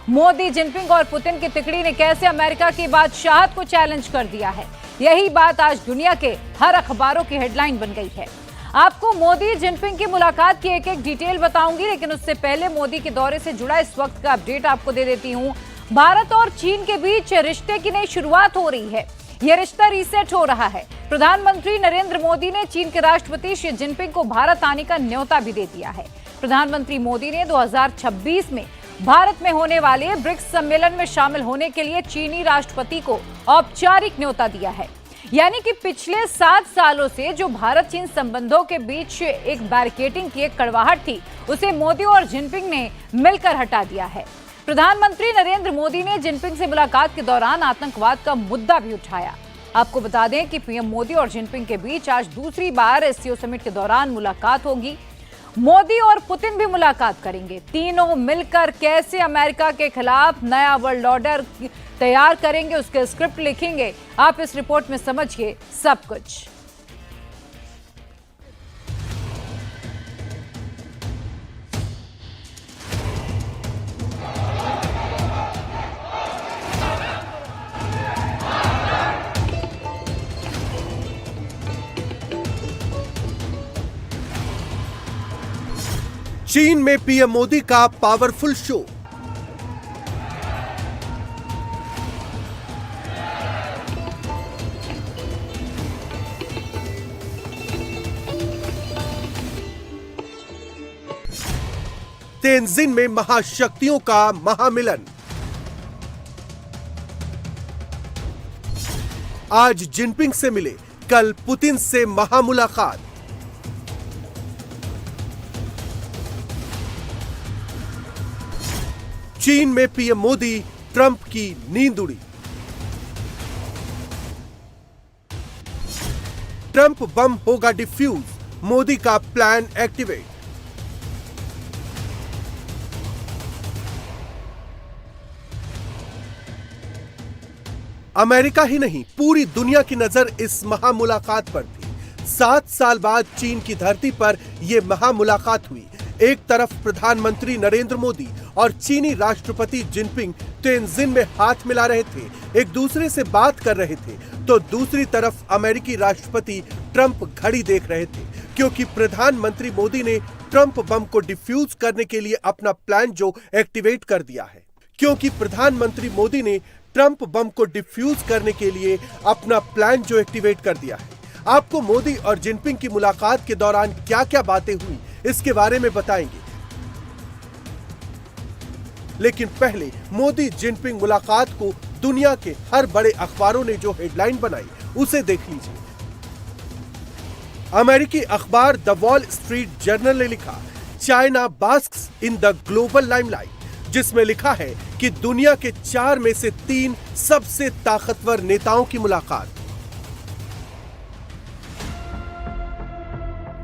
Modi, Jinping और Putin की तिकड़ी ने कैसे अमेरिका की बादशाहत को चैलेंज कर दिया है, यही बात आज दुनिया के हर अखबारों की हेडलाइन बन गई है। आपको मोदी जिनपिंग की मुलाकात की एक एक डिटेल बताऊंगी, लेकिन उससे पहले मोदी के दौरे से जुड़ा इस वक्त का अपडेट आपको दे देती हूं। भारत और चीन के बीच रिश्ते की नई शुरुआत हो रही है। यह रिश्ता रीसेट हो रहा है। प्रधानमंत्री नरेंद्र मोदी ने चीन के राष्ट्रपति शी जिनपिंग को भारत आने का न्योता भी दे दिया है। प्रधानमंत्री मोदी ने 2026 में भारत में होने वाले ब्रिक्स सम्मेलन में शामिल होने के लिए चीनी राष्ट्रपति को औपचारिक न्योता दिया है। यानी कि पिछले 7 सालों से जो भारत चीन संबंधों के बीच एक बैरिकेडिंग की एक कड़वाहट थी, उसे मोदी और जिनपिंग ने मिलकर हटा दिया है। प्रधानमंत्री नरेंद्र मोदी ने जिनपिंग से मुलाकात के दौरान आतंकवाद का मुद्दा भी उठाया। आपको बता दें कि पीएम मोदी और जिनपिंग के बीच आज दूसरी बार एससीओ समिट के दौरान मुलाकात होगी। मोदी और पुतिन भी मुलाकात करेंगे। तीनों मिलकर कैसे अमेरिका के खिलाफ नया वर्ल्ड ऑर्डर तैयार करेंगे, उसके स्क्रिप्ट लिखेंगे। आप इस रिपोर्ट में समझिए सब कुछ। चीन में पीएम मोदी का पावरफुल शो। तेंजिन में महाशक्तियों का महामिलन। आज जिनपिंग से मिले, कल पुतिन से महामुलाकात। चीन में पीएम मोदी, ट्रंप की नींद उड़ी। ट्रंप बम होगा डिफ्यूज, मोदी का प्लान एक्टिवेट। अमेरिका ही नहीं, पूरी दुनिया की नजर इस महामुलाकात पर थी। 7 साल बाद चीन की धरती पर यह महामुलाकात हुई। एक तरफ प्रधानमंत्री नरेंद्र मोदी और चीनी राष्ट्रपति जिनपिंग तेंजिन में हाथ मिला रहे थे, एक दूसरे से बात कर रहे थे, तो दूसरी तरफ अमेरिकी राष्ट्रपति ट्रंप घड़ी देख रहे थे, क्योंकि प्रधानमंत्री मोदी ने ट्रंप बम को डिफ्यूज करने के लिए अपना प्लान जो एक्टिवेट कर दिया है। क्योंकि प्रधानमंत्री मोदी ने ट्रंप बम को डिफ्यूज करने के लिए अपना प्लान जो एक्टिवेट कर दिया है। आपको मोदी और जिनपिंग की मुलाकात के दौरान क्या क्या बातें हुई, इसके बारे में बताएंगे। लेकिन पहले मोदी जिनपिंग मुलाकात को दुनिया के हर बड़े अखबारों ने जो हेडलाइन बनाई, उसे देख लीजिए। अमेरिकी अखबार द वॉल स्ट्रीट जर्नल ने लिखा, China basks in the global limelight, जिसमें लिखा है कि दुनिया के 4 में से 3 सबसे ताकतवर नेताओं की मुलाकात।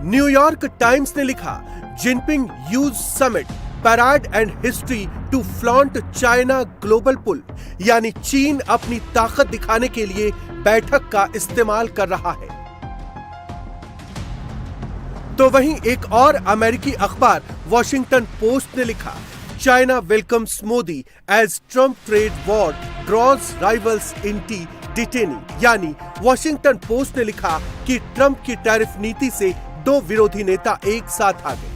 न्यूयॉर्क टाइम्स ने लिखा, Jinping uses summit parade and history to flaunt China global pull, यानी चीन अपनी ताकत दिखाने के लिए बैठक का इस्तेमाल कर रहा है। तो वहीं एक और अमेरिकी अखबार वॉशिंगटन पोस्ट ने लिखा, China welcomes Modi as Trump trade war draws rivals into detente, यानी वॉशिंगटन पोस्ट ने लिखा कि ट्रंप की टैरिफ नीति से 2 विरोधी नेता एक साथ आ गए।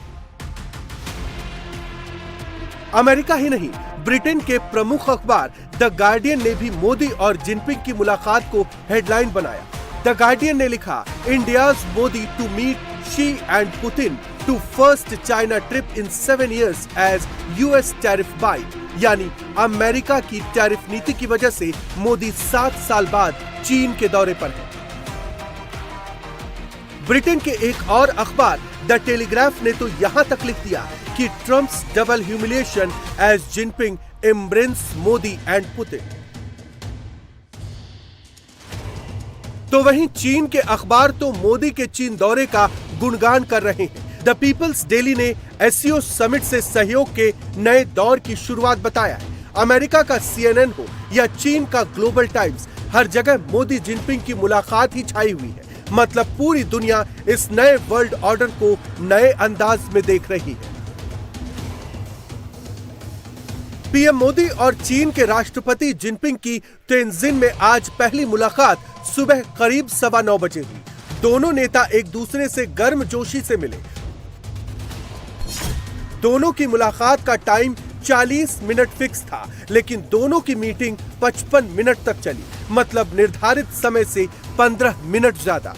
अमेरिका ही नहीं, ब्रिटेन के प्रमुख अखबार द गार्डियन ने भी मोदी और जिनपिंग की मुलाकात को हेडलाइन बनाया। द गार्डियन ने लिखा, India's Modi to meet Xi and Putin to first China trip in 7 years as US tariff bite, यानी अमेरिका की टैरिफ नीति की वजह से मोदी 7 साल बाद चीन के दौरे पर है। ब्रिटेन के एक और अखबार द टेलीग्राफ ने तो यहां तक लिख दिया कि Trump's double humiliation as Jinping embrace Modi and Putin. तो वहीं चीन के अखबार तो मोदी के चीन दौरे का गुणगान कर रहे हैं। द पीपल्स डेली ने एससीओ समिट से सहयोग के नए दौर की शुरुआत बताया है। अमेरिका का CNN हो या चीन का ग्लोबल टाइम्स, हर जगह मोदी जिनपिंग की मुलाकात ही छाई हुई है। मतलब पूरी दुनिया इस नए वर्ल्ड ऑर्डर को नए अंदाज में देख रही है। पीएम मोदी और चीन के राष्ट्रपति जिनपिंग की तेंजिन में आज पहली मुलाकात सुबह करीब 9:15 बजे हुई। दोनों नेता एक दूसरे से गर्मजोशी से मिले। दोनों की मुलाकात का टाइम 40 मिनट फिक्स था, लेकिन दोनों की मीटिंग 55 मिनट तक चली, मतलब निर्धारित समय से 15 मिनट ज्यादा।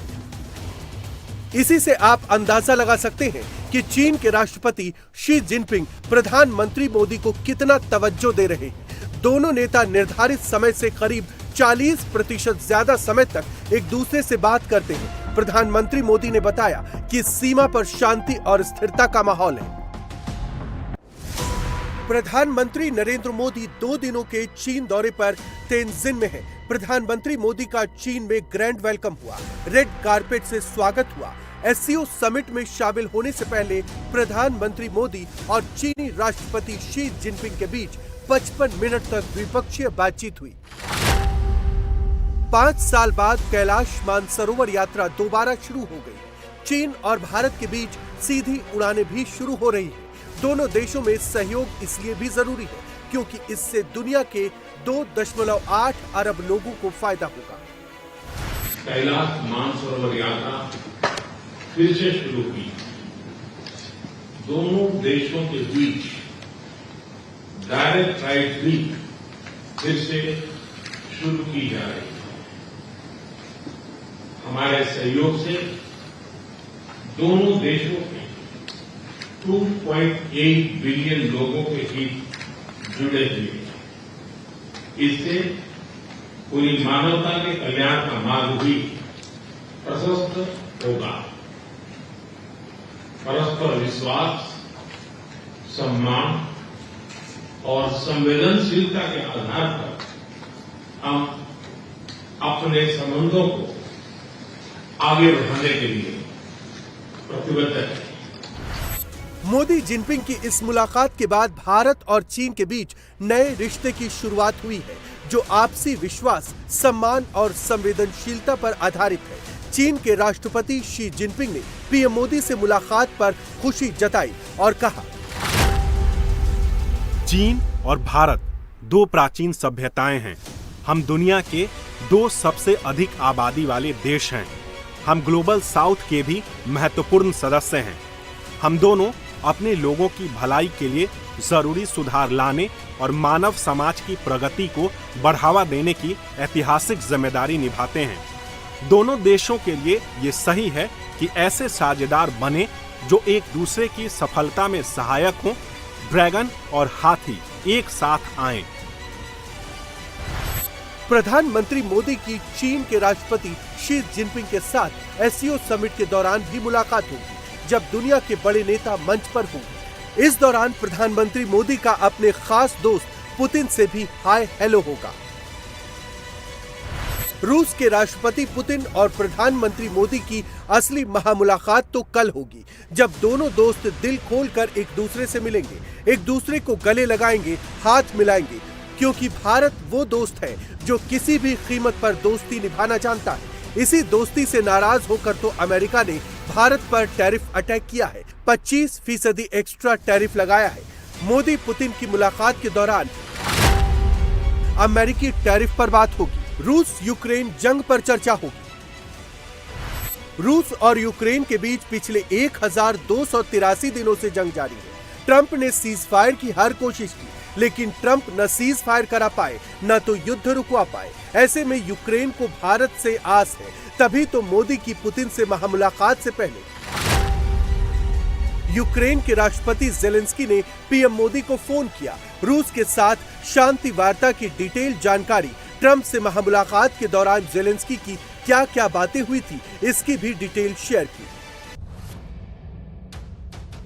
इसी से आप अंदाजा लगा सकते हैं कि चीन के राष्ट्रपति शी जिनपिंग प्रधानमंत्री मोदी को कितना तवज्जो दे रहे हैं। दोनों नेता निर्धारित समय से करीब 40% ज्यादा समय तक एक दूसरे से बात करते हैं। प्रधानमंत्री मोदी ने बताया कि सीमा पर शांति और स्थिरता का माहौल है। प्रधानमंत्री नरेंद्र मोदी 2 दिनों के चीन दौरे पर तेंजिन में हैं। प्रधानमंत्री मोदी का चीन में ग्रैंड वेलकम हुआ, रेड कारपेट से स्वागत हुआ। एससीओ समिट में शामिल होने से पहले प्रधानमंत्री मोदी और चीनी राष्ट्रपति शी जिनपिंग के बीच 55 मिनट तक द्विपक्षीय बातचीत हुई। 5 साल बाद कैलाश मानसरोवर यात्रा दोबारा शुरू हो गई। चीन और भारत के बीच सीधी उड़ानें भी शुरू हो रही हैं। दोनों देशों में सहयोग इसलिए भी जरूरी है क्योंकि इससे दुनिया के 2.8 अरब लोगों को फायदा होगा। कैलाश मानसरोवर यात्रा फिर से शुरू की। दोनों देशों के बीच डायरेक्ट फ्लाइट भी फिर से शुरू की जा रही है। हमारे सहयोग से दोनों देशों के 2.8 बिलियन लोगों के हित जुड़े हुए हैं। इससे पूरी मानवता के कल्याण का मार्ग भी प्रशस्त होगा। परस्पर विश्वास, सम्मान और संवेदनशीलता के आधार पर हम अपने संबंधों को आगे बढ़ाने के लिए प्रतिबद्ध हैं। मोदी जिनपिंग की इस मुलाकात के बाद भारत और चीन के बीच नए रिश्ते की शुरुआत हुई है, जो आपसी विश्वास, सम्मान और संवेदनशीलता पर आधारित है। चीन के राष्ट्रपति शी जिनपिंग ने पीएम मोदी से मुलाकात पर खुशी जताई और कहा, चीन और भारत 2 प्राचीन सभ्यताएं हैं। हम दुनिया के 2 सबसे अधिक आबादी वाले देश हैं। हम ग्लोबल साउथ के भी महत्वपूर्ण सदस्य हैं। हम दोनों अपने लोगों की भलाई के लिए जरूरी सुधार लाने और मानव समाज की प्रगति को बढ़ावा देने की ऐतिहासिक जिम्मेदारी निभाते हैं। दोनों देशों के लिए ये सही है कि ऐसे साझेदार बने जो एक दूसरे की सफलता में सहायक हों। ड्रैगन और हाथी एक साथ आएं। प्रधानमंत्री मोदी की चीन के राष्ट्रपति शी जिनपिंग के साथ एससीओ समिट के दौरान भी मुलाकात होगी, जब दुनिया के बड़े नेता मंच पर होंगे। इस दौरान प्रधानमंत्री मोदी का अपने खास दोस्त पुतिन से भी हाय हेलो होगा। रूस के राष्ट्रपति पुतिन और प्रधानमंत्री मोदी की असली महामुलाकात तो कल होगी, जब दोनों दोस्त दिल खोलकर एक दूसरे से मिलेंगे, एक दूसरे को गले लगाएंगे, हाथ मिलाएंगे, क्योंकि भारत वो दोस्त है जो किसी भी कीमत पर दोस्ती निभाना जानता है। इसी दोस्ती से नाराज होकर तो अमेरिका ने भारत पर टैरिफ अटैक किया है, 25% एक्स्ट्रा टैरिफ लगाया है। मोदी पुतिन की मुलाकात के दौरान अमेरिकी टैरिफ पर बात होगी। रूस यूक्रेन जंग पर चर्चा होगी। रूस और यूक्रेन के बीच पिछले 1283 दिनों से जंग जारी है। ट्रंप ने सीज फायर की हर कोशिश की, लेकिन ट्रंप न सीज फायर करा पाए, न तो युद्ध रुकवा पाए। ऐसे में यूक्रेन को भारत से आस है। तभी तो मोदी की पुतिन से महामुलाकात से पहले यूक्रेन के राष्ट्रपति जेलेंस्की ने पीएम मोदी को फोन किया। रूस के साथ शांति वार्ता की डिटेल जानकारी, ट्रंप से महामुलाकात के दौरान जेलेंस्की की क्या क्या बातें हुई थी, इसकी भी डिटेल शेयर की।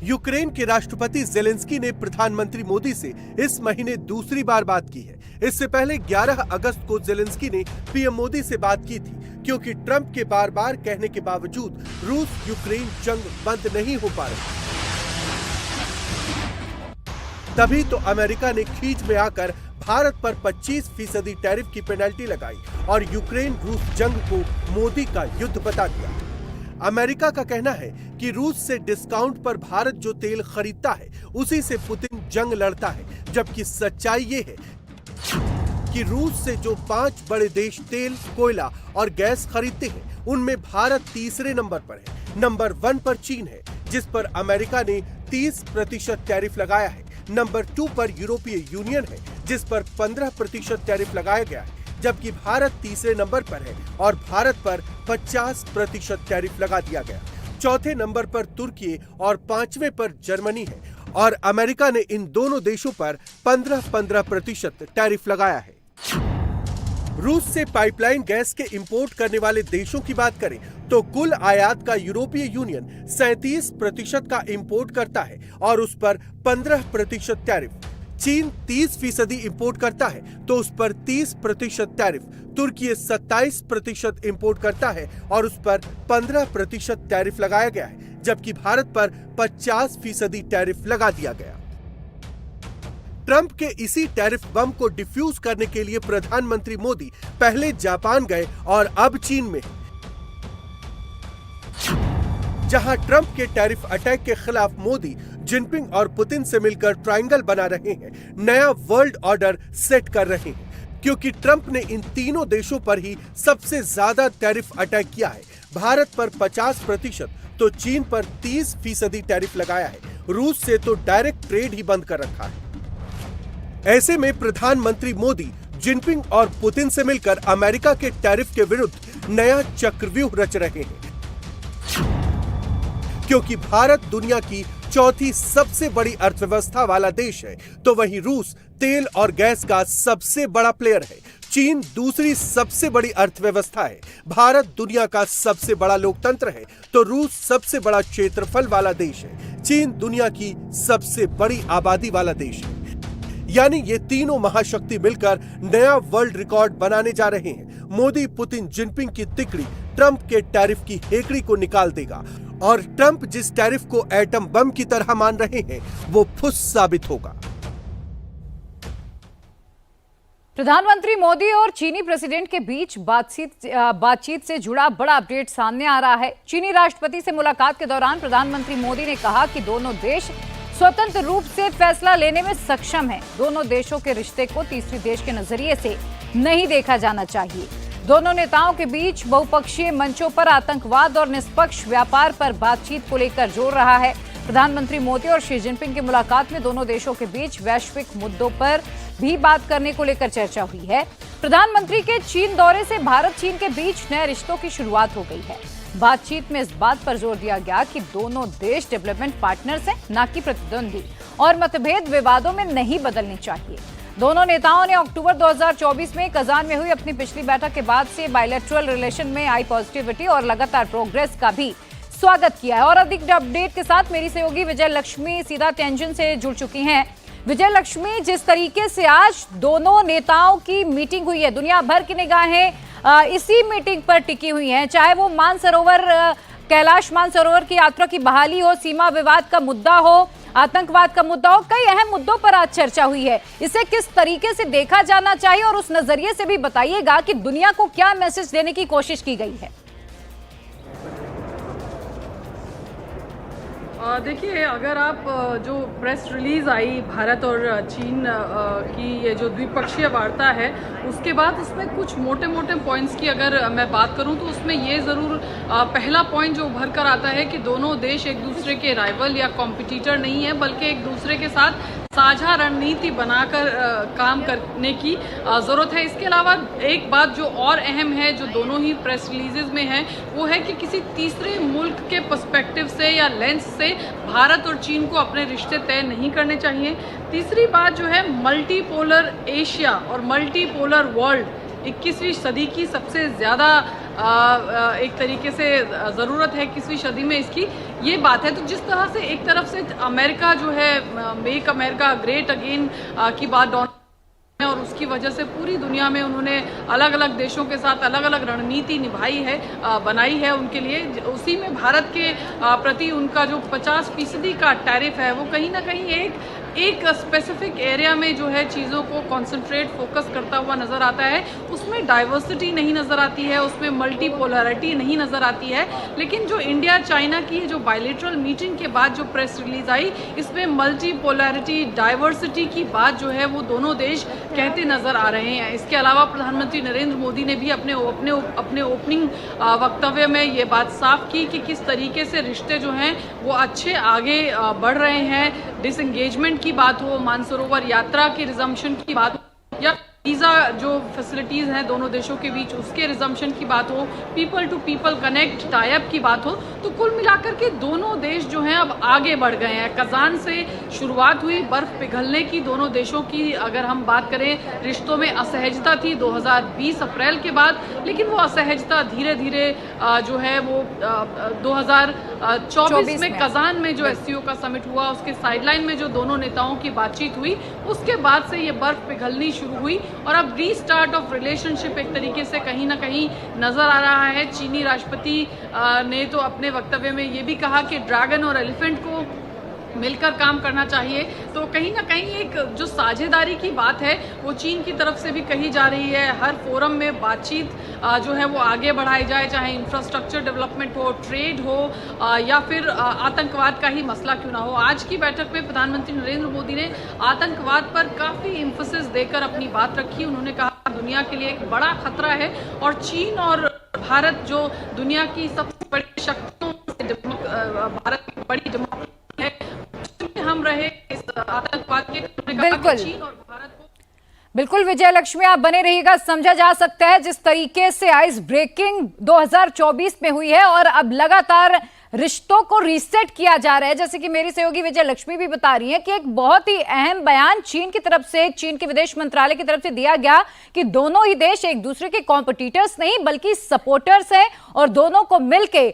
यूक्रेन के राष्ट्रपति जेलेंस्की ने प्रधानमंत्री मोदी से इस महीने दूसरी बार बात की है। इससे पहले 11 अगस्त को जेलेंस्की ने पीएम मोदी से बात की थी, क्योंकि ट्रंप के बार बार कहने के बावजूद रूस यूक्रेन जंग बंद नहीं हो पा रही। तभी तो अमेरिका ने खींच में आकर भारत पर 25% टैरिफ की पेनल्टी लगाई और यूक्रेन रूस जंग को मोदी का युद्ध बता दिया। अमेरिका का कहना है कि रूस से डिस्काउंट पर भारत जो तेल खरीदता है, उसी से पुतिन जंग लड़ता है, जबकि सच्चाई ये है कि रूस से जो 5 बड़े देश तेल, कोयला और गैस खरीदते हैं, उनमें भारत तीसरे नंबर पर है। नंबर 1 पर चीन है, जिस पर अमेरिका ने 30% टैरिफ लगाया है। नंबर 2 पर यूरोपीय यूनियन है, जिस पर 15% टैरिफ लगाया गया है, जबकि भारत तीसरे नंबर पर है और भारत पर 50% टैरिफ लगा दिया गया। चौथे नंबर पर तुर्की और 5वें पर जर्मनी है और अमेरिका ने इन दोनों देशों पर 15% टैरिफ लगाया है। रूस से पाइपलाइन गैस के इंपोर्ट करने वाले देशों की बात करें तो कुल आयात का यूरोपीय यूनियन 37% का इंपोर्ट करता है और उस पर 15% टैरिफ। चीन 30% इंपोर्ट करता है तो उस पर 30% टैरिफ। तुर्की 27% इंपोर्ट करता है और उस पर 15% टैरिफ लगाया गया है, जबकि भारत पर 50% टैरिफ लगा दिया गया। ट्रंप के इसी टैरिफ बम को डिफ्यूज करने के लिए प्रधानमंत्री मोदी पहले जापान गए और अब चीन में। जहां ट्रंप के टैरिफ अटैक के खिलाफ मोदी जिनपिंग और पुतिन से मिलकर ट्रायंगल बना रहे हैं, नया वर्ल्ड ऑर्डर सेट कर रहे हैं, क्योंकि ट्रंप ने इन तीनों देशों पर ही सबसे ज्यादा टैरिफ अटैक किया है। भारत पर 50% तो चीन पर 30% टैरिफ लगाया है। रूस से तो डायरेक्ट ट्रेड ही बंद कर रखा है। ऐसे में प्रधानमंत्री मोदी जिनपिंग और पुतिन से मिलकर अमेरिका के टैरिफ के विरुद्ध नया चक्रव्यूह रच रहे हैं, क्योंकि भारत दुनिया की चौथी सबसे बड़ी अर्थव्यवस्था वाला देश है, तो वहीं रूस तेल और गैस का सबसे बड़ा प्लेयर है। चीन दूसरी सबसे बड़ी अर्थव्यवस्था है। भारत दुनिया का सबसे बड़ा लोकतंत्र है, तो रूस सबसे बड़ा क्षेत्रफल वाला देश है। चीन दुनिया की सबसे बड़ी आबादी वाला देश है। यानी ये तीनों महाशक्ति मिलकर नया वर्ल्ड रिकॉर्ड बनाने जा रहे हैं। मोदी, पुतिन, जिनपिंग की तिकड़ी ट्रंप के टैरिफ की हेकड़ी को निकाल देगा और ट्रंप जिस टैरिफ को एटम बम की तरह मान रहे हैं, वो फुस साबित होगा। प्रधानमंत्री मोदी और चीनी प्रेसिडेंट के बीच बातचीत से जुड़ा बड़ा अपडेट सामने आ रहा है। चीनी राष्ट्रपति से मुलाकात के दौरान प्रधानमंत्री मोदी ने कहा कि दोनों देश स्वतंत्र रूप से फैसला लेने में सक्षम हैं। दोनों देशों के रिश्ते को तीसरे देश के नजरिए से नहीं देखा जाना चाहिए। दोनों नेताओं के बीच बहुपक्षीय मंचों पर आतंकवाद और निष्पक्ष व्यापार पर बातचीत को लेकर जोर रहा है। प्रधानमंत्री मोदी और शी जिनपिंग की मुलाकात में दोनों देशों के बीच वैश्विक मुद्दों पर भी बात करने को लेकर चर्चा हुई है। प्रधानमंत्री के चीन दौरे से भारत चीन के बीच नए रिश्तों की शुरुआत हो गई है। बातचीत में इस बात पर जोर दिया गया कि दोनों देश डेवलपमेंट पार्टनर्स हैं, न कि प्रतिद्वंदी, और मतभेद विवादों में नहीं बदलने चाहिए। दोनों नेताओं ने अक्टूबर 2024 में कजान में हुई अपनी पिछली बैठक के बाद से बायलैटरल रिलेशन में आई पॉजिटिविटी और लगातार प्रोग्रेस का भी स्वागत किया है। और अधिक अपडेट के साथ मेरी सहयोगी विजय लक्ष्मी सीधा टेंशन से जुड़ चुकी हैं। विजय लक्ष्मी, जिस तरीके से आज दोनों नेताओं की मीटिंग हुई है, दुनिया भर की निगाहें इसी मीटिंग पर टिकी हुई हैं, चाहे वो कैलाश मानसरोवर की यात्रा की बहाली हो, सीमा विवाद का मुद्दा हो, आतंकवाद का मुद्दा हो, कई अहम मुद्दों पर आज चर्चा हुई है। इसे किस तरीके से देखा जाना चाहिए और उस नजरिए से भी बताइएगा कि दुनिया को क्या मैसेज देने की कोशिश की गई है। देखिए, अगर आप जो प्रेस रिलीज आई भारत और चीन की ये जो द्विपक्षीय वार्ता है, उसके बाद उसमें कुछ मोटे मोटे पॉइंट्स की अगर मैं बात करूं तो उसमें ये ज़रूर पहला पॉइंट जो उभर कर आता है कि दोनों देश एक दूसरे के राइवल या कॉम्पिटिटर नहीं है, बल्कि एक दूसरे के साथ साझा रणनीति बनाकर काम करने की ज़रूरत है। इसके अलावा एक बात जो और अहम है, जो दोनों ही प्रेस रिलीजेज में है, वो है कि किसी तीसरे मुल्क के पर्सपेक्टिव से या लेंस से भारत और चीन को अपने रिश्ते तय नहीं करने चाहिए। तीसरी बात जो है, मल्टीपोलर एशिया और मल्टीपोलर वर्ल्ड 21वीं सदी की सबसे ज़्यादा एक तरीके से ज़रूरत है 21वीं सदी में इसकी, ये बात है। तो जिस तरह से एक तरफ से अमेरिका जो है मेक अमेरिका ग्रेट अगेन की बात और उसकी वजह से पूरी दुनिया में उन्होंने अलग अलग देशों के साथ अलग अलग रणनीति निभाई है, बनाई है उनके लिए। उसी में भारत के प्रति उनका जो 50% का टैरिफ है, वो कहीं ना कहीं एक एक स्पेसिफिक एरिया में जो है चीज़ों को कॉन्सेंट्रेट फोकस करता हुआ नज़र आता है। उसमें डाइवर्सिटी नहीं नज़र आती है, उसमें मल्टीपोलैरिटी नहीं नज़र आती है। लेकिन जो इंडिया चाइना की जो बायलैटरल मीटिंग के बाद जो प्रेस रिलीज आई, इसमें मल्टीपोलैरिटी, डाइवर्सिटी की बात जो है वो दोनों देश कहते नज़र आ रहे हैं। इसके अलावा प्रधानमंत्री नरेंद्र मोदी ने भी अपने ओपनिंग वक्तव्य में ये बात साफ की कि किस तरीके से रिश्ते जो हैं वो अच्छे आगे बढ़ रहे हैं। डिसएंगेजमेंट की बात हो, मानसरोवर यात्रा के रिजम्पशन की बात हो, या वीज़ा जो फैसिलिटीज़ हैं दोनों देशों के बीच उसके रिजम्पशन की बात हो, people to people connect type की बात हो, तो कुल मिलाकर के दोनों देश जो हैं अब आगे बढ़ गए हैं। कजान से शुरुआत हुई बर्फ़ पिघलने की दोनों देशों की। अगर हम बात करें, रिश्तों में असहजता थी 2020 अप्रैल के बाद, लेकिन वो असहजता धीरे धीरे जो है वो 2024 में कजान में जो एससीओ का समिट हुआ, उसके साइडलाइन में जो दोनों नेताओं की बातचीत हुई, उसके बाद से ये बर्फ़ पिघलनी शुरू हुई और अब रीस्टार्ट ऑफ रिलेशनशिप एक तरीके से कहीं ना कहीं नजर आ रहा है। चीनी राष्ट्रपति ने तो अपने वक्तव्य में ये भी कहा कि ड्रैगन और एलिफेंट को मिलकर काम करना चाहिए। तो कहीं ना कहीं एक जो साझेदारी की बात है वो चीन की तरफ से भी कही जा रही है। हर फोरम में बातचीत जो है वो आगे बढ़ाई जाए, चाहे इंफ्रास्ट्रक्चर डेवलपमेंट हो, ट्रेड हो या फिर आतंकवाद का ही मसला क्यों ना हो। आज की बैठक में प्रधानमंत्री नरेंद्र मोदी ने आतंकवाद पर काफ़ी एम्फेसिस देकर अपनी बात रखी। उन्होंने कहा दुनिया के लिए एक बड़ा खतरा है और चीन और भारत जो दुनिया की सबसे बड़ी शक्तियों से भारत की बड़ी डेमोक्रेसी है, हम रहे इस आतंकवाद के। बिल्कुल चीन और भारत को बिल्कुल विजय लक्ष्मी, आप बने रहिएगा। समझा जा सकता है जिस तरीके से आइस ब्रेकिंग 2024 में हुई है और अब लगातार रिश्तों को रीसेट किया जा रहा है, जैसे कि मेरी सहयोगी विजय लक्ष्मी भी बता रही हैं कि एक बहुत ही अहम बयान चीन की तरफ से, चीन के विदेश मंत्रालय की तरफ से दिया गया कि दोनों ही देश एक दूसरे के कॉम्पिटिटर्स नहीं बल्कि सपोर्टर्स हैं और दोनों को मिलकर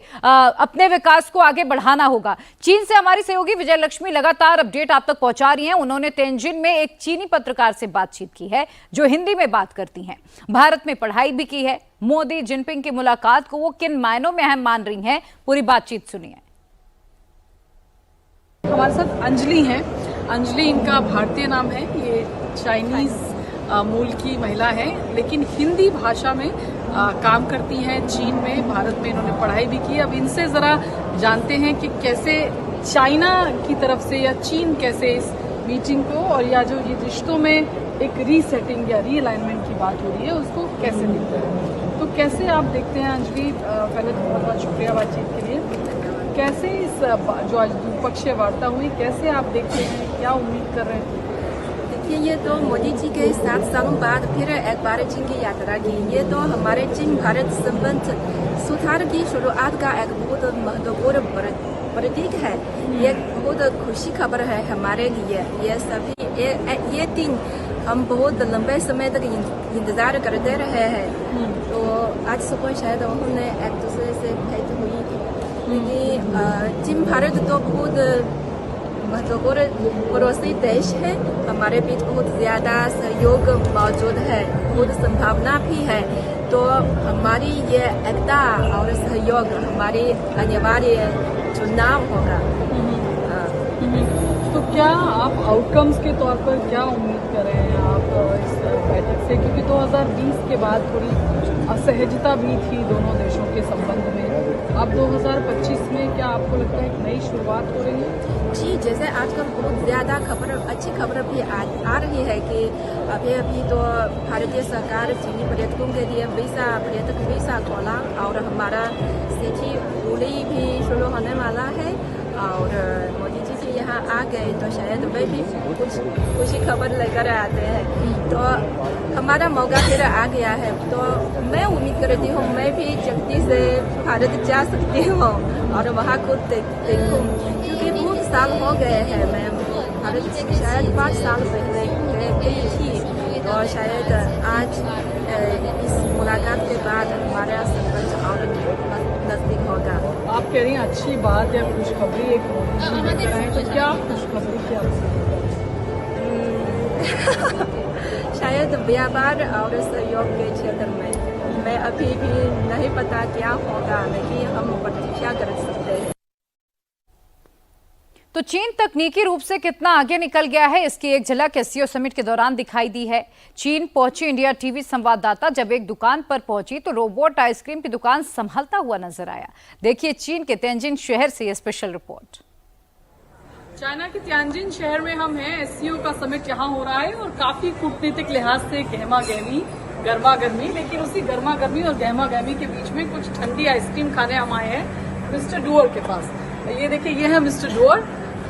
अपने विकास को आगे बढ़ाना होगा। चीन से हमारी सहयोगी विजय लक्ष्मी लगातार अपडेट आप तक पहुंचा रही हैं। उन्होंने तेंजिन में एक चीनी पत्रकार से बातचीत की है जो हिंदी में बात करती हैं। भारत में पढ़ाई भी की है। मोदी जिनपिंग की मुलाकात को वो किन मायनों में अहम मान रही हैं, पूरी बातचीत सुनिए। हमारे साथ अंजलि हैं। अंजलि इनका भारतीय नाम है, ये चाइनीज मूल की महिला है लेकिन हिंदी भाषा में काम करती हैं। चीन में, भारत में इन्होंने पढ़ाई भी की। अब इनसे जरा जानते हैं कि कैसे चाइना की तरफ से या चीन कैसे इस मीटिंग को और या जो ये रिश्तों में एक रीसेटिंग या रीअलाइनमेंट की बात हो रही है उसको कैसे देखते हैं। तो कैसे आप देखते हैं अंजलि, पहले तो बहुत बहुत शुक्रिया बातचीत के लिए। कैसे इस जो आज द्विपक्षीय वार्ता हुई कैसे आप देखते हैं, क्या उम्मीद कर रहे हैं? देखिए, ये तो मोदी जी के 7 सालों बाद फिर एक बार चीन की यात्रा की। ये तो हमारे चीन भारत संबंध सुधार की शुरुआत का एक बहुत महत्वपूर्ण प्रतीक है। ये बहुत खुशी खबर है हमारे लिए। ये दिन हम बहुत लंबे समय तक इंतजार करते रहे हैं। तो आज सुबह शायद उन्होंने एक दूसरे से भेंट हुई थी। क्योंकि चीन भारत तो बहुत महत्वपूर्ण पड़ोसी देश है। हमारे बीच बहुत ज़्यादा सहयोग मौजूद है, बहुत संभावना भी है। तो हमारी ये एकता और सहयोग हमारी अनिवार्य चुनाव होगा। तो क्या आप आउटकम्स के तौर पर क्या उम्मीद कर रहे हैं आप इस बैठक से, क्योंकि 2020 के बाद थोड़ी असहजता भी थी दोनों देशों के संबंध में। अब 2025 में क्या आपको लगता है एक नई शुरुआत हो रही है? जी, जैसे आजकल बहुत ज़्यादा अच्छी खबर भी आ रही है कि अभी तो भारतीय सरकार चीनी पर्यटकों के लिए पर्यटक वीसा खोला और हमारा सिटी टूरी भी शुरू होने वाला है। और मोदी जी से यहाँ आ गए तो शायद मैं भी कुछ खुशी खबर लेकर आते हैं। तो हमारा मौका फिर आ गया है। तो मैं उम्मीद करती हूँ मैं भी जल्दी से भारत जा सकती हूँ और वहाँ खुद देखूँ, क्योंकि बहुत साल हो गए हैं। मैं भारत शायद 5 साल पहले गई थी। तो शायद आज इस मुलाकात के बाद हमारा संबंध और नजदीक होगा। आप कह रही हैं अच्छी बात या खुशखबरी एक तो क्या खुशखबरी क्या? शायद व्यापार और सहयोग के क्षेत्र में मैं अभी भी नहीं पता क्या होगा, लेकिन हम प्रतीक्षा कर सकते हैं। तो चीन तकनीकी रूप से कितना आगे निकल गया है, इसकी एक झलक एससीओ समिट के दौरान दिखाई दी है। चीन पहुंची इंडिया टीवी संवाददाता जब एक दुकान पर पहुंची तो रोबोट आइसक्रीम की दुकान संभालता हुआ नजर आया। देखिए चीन के तियानजिन शहर से ये स्पेशल रिपोर्ट। चाइना के तियानजिन शहर में हम हैं। एससीओ का समिट यहाँ हो रहा है और काफी कूटनीतिक लिहाज से गहमा गहमी, गर्मा गर्मी, लेकिन उसी गर्मा गर्मी और गहमा गहमी के बीच में कुछ ठंडी आइसक्रीम खाने हम आए हैं मिस्टर डुअर के पास। ये देखिए, ये है मिस्टर डुअर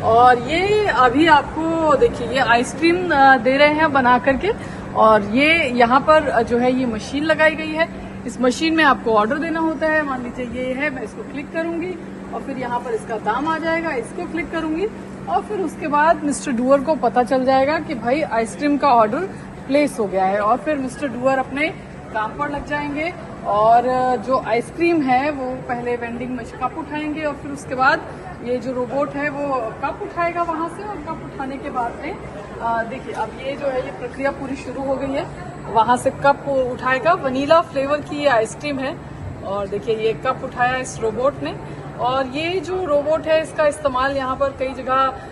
और ये अभी आपको देखिए ये आइसक्रीम दे रहे हैं बना करके। और ये यहाँ पर जो है ये मशीन लगाई गई है। इस मशीन में आपको ऑर्डर देना होता है। मान लीजिए ये है, मैं इसको क्लिक करूंगी और फिर यहाँ पर इसका दाम आ जाएगा, इसको क्लिक करूंगी और फिर उसके बाद मिस्टर डुअर को पता चल जाएगा कि भाई आइसक्रीम का ऑर्डर प्लेस हो गया है। और फिर मिस्टर डुअर अपने काम पर लग जाएंगे और जो आइसक्रीम है वो पहले वेंडिंग में कप उठाएंगे और फिर उसके बाद ये जो रोबोट है वो कप उठाएगा वहां से। और कप उठाने के बाद में देखिए अब ये जो है ये प्रक्रिया पूरी शुरू हो गई है। वहां से कप उठाएगा, वनीला फ्लेवर की ये आइसक्रीम है और देखिए ये कप उठाया इस रोबोट ने। और ये जो रोबोट है इसका इस्तेमाल यहाँ पर कई जगह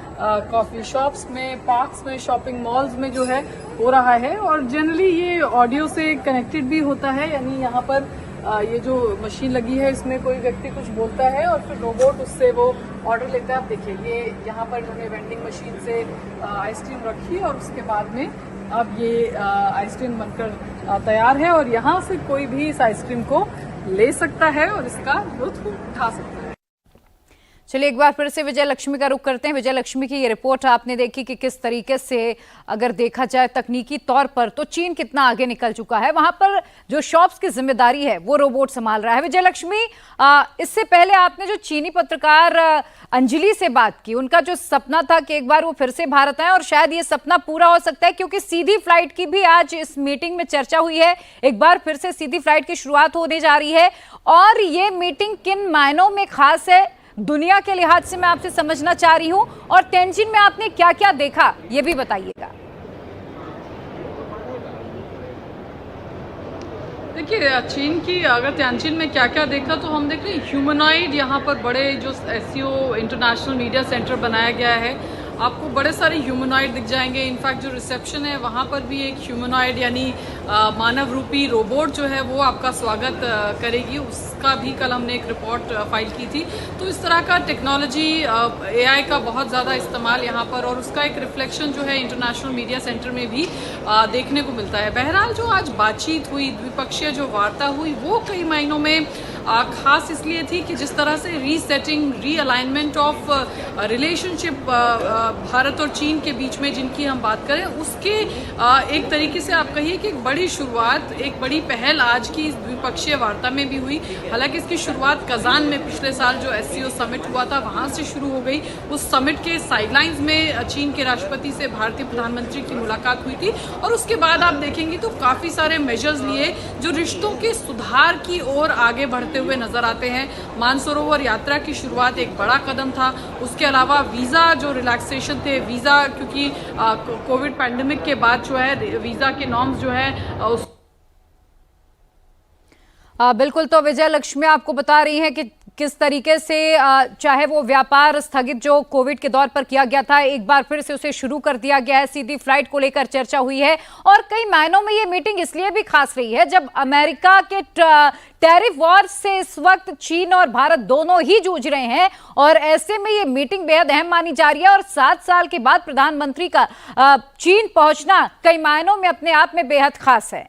कॉफी शॉप्स में, पार्क्स में, शॉपिंग मॉल्स में जो है हो रहा है। और जनरली ये ऑडियो से कनेक्टेड भी होता है, यानी यहाँ पर ये जो मशीन लगी है इसमें कोई व्यक्ति कुछ बोलता है और फिर रोबोट उससे वो ऑर्डर लेता है। आप देखिए ये यहाँ पर जो है वेंडिंग मशीन से आइसक्रीम रखी और उसके बाद में अब ये आइसक्रीम बनकर तैयार है और यहाँ से कोई भी इस आइसक्रीम को ले सकता है और इसका लुत्फ उठा सकता है। चलिए एक बार फिर से विजय लक्ष्मी का रुख करते हैं। विजय लक्ष्मी की ये रिपोर्ट आपने देखी कि किस तरीके से अगर देखा जाए तकनीकी तौर पर तो चीन कितना आगे निकल चुका है। वहां पर जो शॉप्स की जिम्मेदारी है वो रोबोट संभाल रहा है। विजय लक्ष्मी, इससे पहले आपने जो चीनी पत्रकार अंजलि से बात की, उनका जो सपना था कि एक बार वो फिर से भारत आए और शायद ये सपना पूरा हो सकता है क्योंकि सीधी फ्लाइट की भी आज इस मीटिंग में चर्चा हुई है। एक बार फिर से सीधी फ्लाइट की शुरुआत होने जा रही है और ये मीटिंग किन मायनों में खास है दुनिया के लिहाज से मैं आपसे समझना चाह रही हूं। और तियानजिन में आपने क्या क्या देखा ये भी बताइएगा। देखिए चीन की अगर तियानजिन में क्या क्या देखा तो हम देख रहे हैं ह्यूमनॉइड यहाँ पर बड़े जो एससीओ इंटरनेशनल मीडिया सेंटर बनाया गया है, आपको बड़े सारे ह्यूमनॉइड दिख जाएंगे। इनफैक्ट जो रिसेप्शन है वहाँ पर भी एक ह्यूमनॉइड यानी मानव रूपी रोबोट जो है वो आपका स्वागत करेगी। उसका भी कल हमने एक रिपोर्ट फाइल की थी। तो इस तरह का टेक्नोलॉजी एआई का बहुत ज़्यादा इस्तेमाल यहाँ पर और उसका एक रिफ्लेक्शन जो है इंटरनेशनल मीडिया सेंटर में भी देखने को मिलता है। बहरहाल जो आज बातचीत हुई, द्विपक्षीय जो वार्ता हुई, वो कई मायनों में खास इसलिए थी कि जिस तरह से resetting, realignment of relationship Bharat और चीन के बीच में जिनकी हम बात करें, उसके एक तरीके से आप कहिए कि एक बड़ी शुरुआत, एक बड़ी पहल आज की इस द्विपक्षीय वार्ता में भी हुई। हालांकि इसकी शुरुआत कजान में पिछले साल जो एससीओ समिट हुआ था वहां से शुरू हो गई। उस समिट के साइडलाइंस में चीन के राष्ट्रपति से भारतीय प्रधानमंत्री की मुलाकात हुई थी और उसके बाद आप देखेंगे तो काफी सारे मेजर्स लिए जो रिश्तों के सुधार की ओर आगे बढ़ते हुए नजर आते हैं। मानसरोवर यात्रा की शुरुआत एक बड़ा कदम था। उसके अलावा वीजा जो रिलैक्सेशन थे, वीजा क्योंकि कोविड पैंडेमिक के बाद जो है वीजा के नॉर्म्स जो है बिल्कुल। तो विजय लक्ष्मी आपको बता रही हैं कि किस तरीके से चाहे वो व्यापार स्थगित जो कोविड के दौर पर किया गया था, एक बार फिर से उसे शुरू कर दिया गया है। सीधी फ्लाइट को लेकर चर्चा हुई है और कई मायनों में ये मीटिंग इसलिए भी खास रही है जब अमेरिका के टैरिफ वॉर से इस वक्त चीन और भारत दोनों ही जूझ रहे हैं और ऐसे में ये मीटिंग बेहद अहम मानी जा रही है। और 7 साल के बाद प्रधानमंत्री का चीन पहुंचना कई मायनों में अपने आप में बेहद खास है।